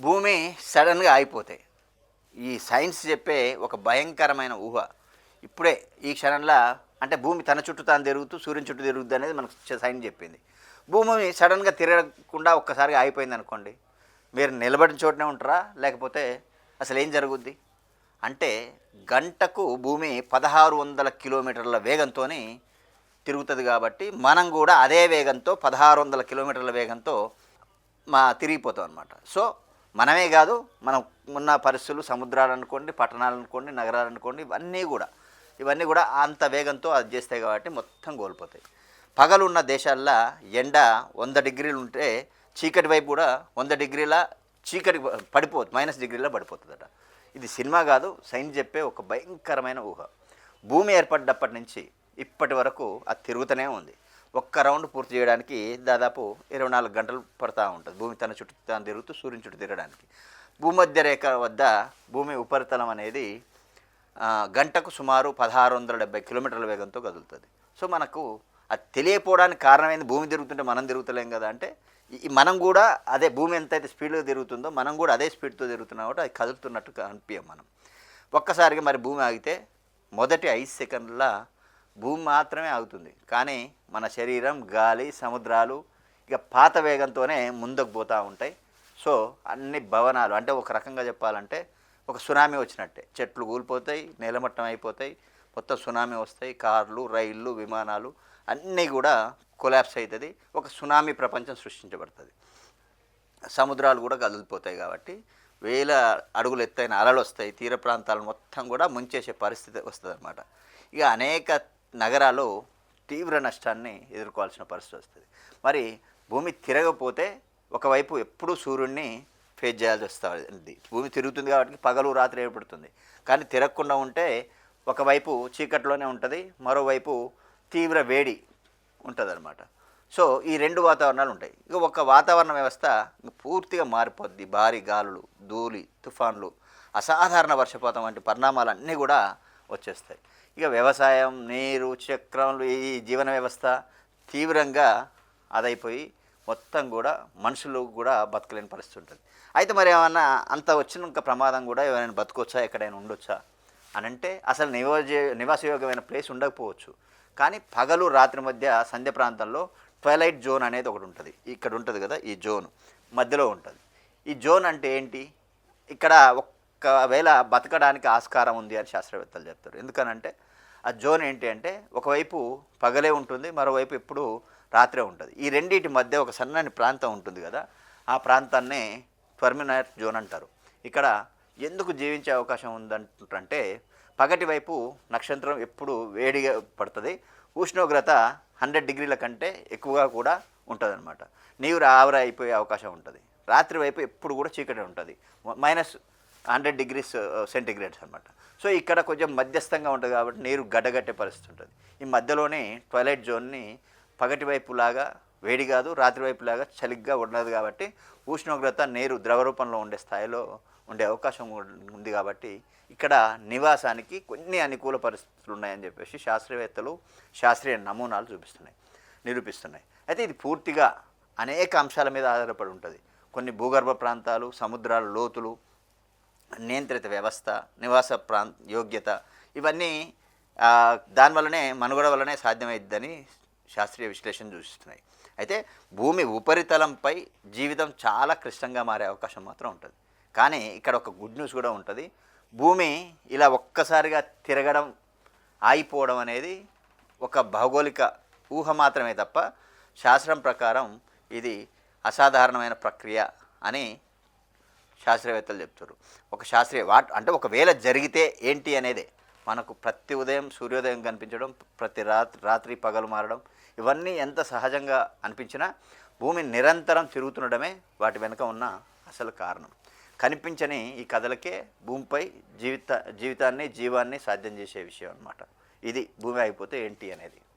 భూమి సడన్గా ఆగిపోతాయి. ఈ సైన్స్ చెప్పే ఒక భయంకరమైన ఊహ ఇప్పుడే ఈ క్షణంలో అంటే భూమి తన చుట్టూ తాను తిరుగుతూ సూర్యుని చుట్టూ తిరుగుద్ది అనేది మనకు సైన్స్ చెప్పింది. భూమి సడన్గా తిరగకుండా ఒక్కసారిగా ఆగిపోయింది అనుకోండి, మీరు నిలబడిన చోటనే ఉంటారా, లేకపోతే అసలు ఏం జరుగుద్ది అంటే గంటకు భూమి 1600 కిలోమీటర్ల వేగంతో తిరుగుతుంది. కాబట్టి మనం కూడా అదే వేగంతో 1600 కిలోమీటర్ల వేగంతో తిరిగిపోతాం అనమాట. సో మనమే కాదు, మనం ఉన్న పరిస్థితులు, సముద్రాలు అనుకోండి, పట్టణాలు అనుకోండి, నగరాలు అనుకోండి, ఇవన్నీ కూడా అంత వేగంతో అది చేస్తాయి కాబట్టి మొత్తం కోల్పోతాయి. పగలున్న దేశాల్లో ఎండ 100 డిగ్రీలు ఉంటే చీకటి వైపు కూడా 100 డిగ్రీల చీకటి పడిపోతుంది, -డిగ్రీలో పడిపోతుందట. ఇది సినిమా కాదు, సైన్స్ చెప్పే ఒక భయంకరమైన ఊహ. భూమి ఏర్పడ్డప్పటి నుంచి ఇప్పటి వరకు అది తిరుగుతూనే ఉంది. ఒక్క రౌండ్ పూర్తి చేయడానికి దాదాపు 24 గంటలు పడుతూ ఉంటుంది. భూమి తన చుట్టూ తాను తిరుగుతూ సూర్యుని చుట్టూ తిరగడానికి. భూమధ్య రేఖ వద్ద భూమి ఉపరితలం అనేది గంటకు సుమారు 1670 కిలోమీటర్ల వేగంతో కదులుతుంది. సో మనకు అది తెలియకపోవడానికి కారణమైంది, భూమి తిరుగుతుంటే మనం తిరుగుతలేం కదా అంటే, మనం కూడా అదే భూమి ఎంతైతే స్పీడ్గా తిరుగుతుందో మనం కూడా అదే స్పీడ్తో తిరుగుతున్నాం కాబట్టి అది కదులుతున్నట్టు అనిపించాం మనం. ఒక్కసారిగా మరి భూమి ఆగితే మొదటి 5 సెకండ్ల భూమి మాత్రమే ఆగుతుంది. కానీ మన శరీరం, గాలి, సముద్రాలు ఇక పాత వేగంతోనే ముందుకు పోతూ ఉంటాయి. సో అన్ని భవనాలు అంటే ఒక రకంగా చెప్పాలంటే ఒక సునామీ వచ్చినట్టే, చెట్లు కూలిపోతాయి, నేలమట్టం అయిపోతాయి, మొత్తం సునామీ వస్తాయి, కార్లు, రైళ్ళు, విమానాలు అన్నీ కూడా కొలాప్స్ అవుతుంది. ఒక సునామీ ప్రపంచం సృష్టించబడుతుంది. సముద్రాలు కూడా కదిలిపోతాయి కాబట్టి వేల అడుగులు ఎత్తైన అలలు వస్తాయి, తీర ప్రాంతాలను మొత్తం కూడా ముంచేసే పరిస్థితి వస్తుంది అన్నమాట. ఇక అనేక నగరాలు తీవ్ర నష్టాన్ని ఎదుర్కోవాల్సిన పరిస్థితి వస్తుంది. మరి భూమి తిరగపోతే ఒకవైపు ఎప్పుడూ సూర్యుడిని ఫేస్ చేయాల్సి వస్తుంది. భూమి తిరుగుతుంది కాబట్టి పగలు రాత్రి ఏర్పడుతుంది. కానీ తిరగకుండా ఉంటే ఒకవైపు చీకట్లోనే ఉంటుంది, మరోవైపు తీవ్ర వేడి ఉంటుంది అన్నమాట. సో ఈ 2 వాతావరణాలు ఉంటాయి. ఇక ఒక వాతావరణ వ్యవస్థ పూర్తిగా మారిపోద్ది. భారీ గాలులు, ధూళి, తుఫాన్లు, అసాధారణ వర్షపాతం వంటి పరిణామాలన్నీ కూడా వచ్చేస్తాయి. ఇక వ్యవసాయం, నీరు చక్రంలు, ఈ జీవన వ్యవస్థ తీవ్రంగా అదైపోయి మొత్తం కూడా మనుషులు కూడా బతకలేని పరిస్థితి ఉంటుంది. అయితే మరి ఏమన్నా అంత వచ్చిన ప్రమాదం కూడా ఎవరైనా బతకొచ్చా, ఎక్కడైనా ఉండొచ్చా అని అంటే అసలు నివాసయోగ్యమైన ప్లేస్ ఉండకపోవచ్చు. కానీ పగలు రాత్రి మధ్య సంధ్య ప్రాంతంలో ట్వైలైట్ జోన్ అనేది ఒకటి ఉంటుంది. ఇక్కడ ఉంటుంది కదా, ఈ జోన్ మధ్యలో ఉంటుంది. ఈ జోన్ అంటే ఏంటి, ఇక్కడ ఒకవేళ బతకడానికి ఆస్కారం ఉంది అని శాస్త్రవేత్తలు చెప్తారు. ఎందుకనంటే ఆ జోన్ ఏంటి అంటే ఒకవైపు పగలే ఉంటుంది, మరోవైపు ఎప్పుడు రాత్రే ఉంటుంది. ఈ రెండింటి మధ్య ఒక సన్నని ప్రాంతం ఉంటుంది కదా, ఆ ప్రాంతాన్నే టెర్మినల్ జోన్ అంటారు. ఇక్కడ ఎందుకు జీవించే అవకాశం ఉందంటే పగటి వైపు నక్షత్రం ఎప్పుడు వేడిగా పడుతుంది, ఉష్ణోగ్రత 100 డిగ్రీల కంటే ఎక్కువగా కూడా ఉంటుంది అనమాట. నీరు ఆవిరి అయిపోయే అవకాశం ఉంటుంది. రాత్రి వైపు ఎప్పుడు కూడా చీకటి ఉంటుంది, -100 డిగ్రీస్ సెంటిగ్రేడ్స్ అనమాట. సో ఇక్కడ కొంచెం మధ్యస్థంగా ఉంటుంది కాబట్టి నీరు గడ్డగట్టే పరిస్థితి ఉంటుంది. ఈ మధ్యలోనే ట్వైలైట్ జోన్ని పగటి వైపులాగా వేడి కాదు, రాత్రి వైపులాగా చలిగ్గా ఉండదు కాబట్టి ఉష్ణోగ్రత నీరు ద్రవ రూపంలో ఉండే స్థాయిలో ఉండే అవకాశం ఉంది. కాబట్టి ఇక్కడ నివాసానికి కొన్ని అనుకూల పరిస్థితులు ఉన్నాయని చెప్పేసి శాస్త్రవేత్తలు శాస్త్రీయ నమూనాలు నిరూపిస్తున్నాయి. అయితే ఇది పూర్తిగా అనేక అంశాల మీద ఆధారపడి ఉంటుంది. కొన్ని భూగర్భ ప్రాంతాలు, సముద్రాల లోతులు, నియంత్రిత వ్యవస్థ, నివాస యోగ్యత, ఇవన్నీ దానివల్లనే మనుగడ వల్లనే సాధ్యమైద్దని శాస్త్రీయ విశ్లేషణ సూచిస్తున్నాయి. అయితే భూమి ఉపరితలంపై జీవితం చాలా క్లిష్టంగా మారే అవకాశం మాత్రం ఉంటుంది. కానీ ఇక్కడ ఒక గుడ్ న్యూస్ కూడా ఉంటుంది. భూమి ఇలా ఒక్కసారిగా తిరగడం, ఆగిపోవడం అనేది ఒక భౌగోళిక ఊహ మాత్రమే తప్ప శాస్త్రం ప్రకారం ఇది అసాధారణమైన ప్రక్రియ అని శాస్త్రవేత్తలు చెప్తారు. ఒక శాస్త్రీయ అంటే ఒకవేళ జరిగితే ఏంటి అనేదే, మనకు ప్రతి ఉదయం సూర్యోదయం కనిపించడం, ప్రతి రాత్రి పగలు మారడం, ఇవన్నీ ఎంత సహజంగా అనిపించినా భూమి నిరంతరం తిరుగుతుండడమే వాటి వెనుక ఉన్న అసలు కారణం. కనిపించని ఈ కథలకే భూమిపై జీవాన్ని సాధ్యం చేసే విషయం అన్నమాట. ఇది భూమి అయిపోతే ఏంటి అనేది.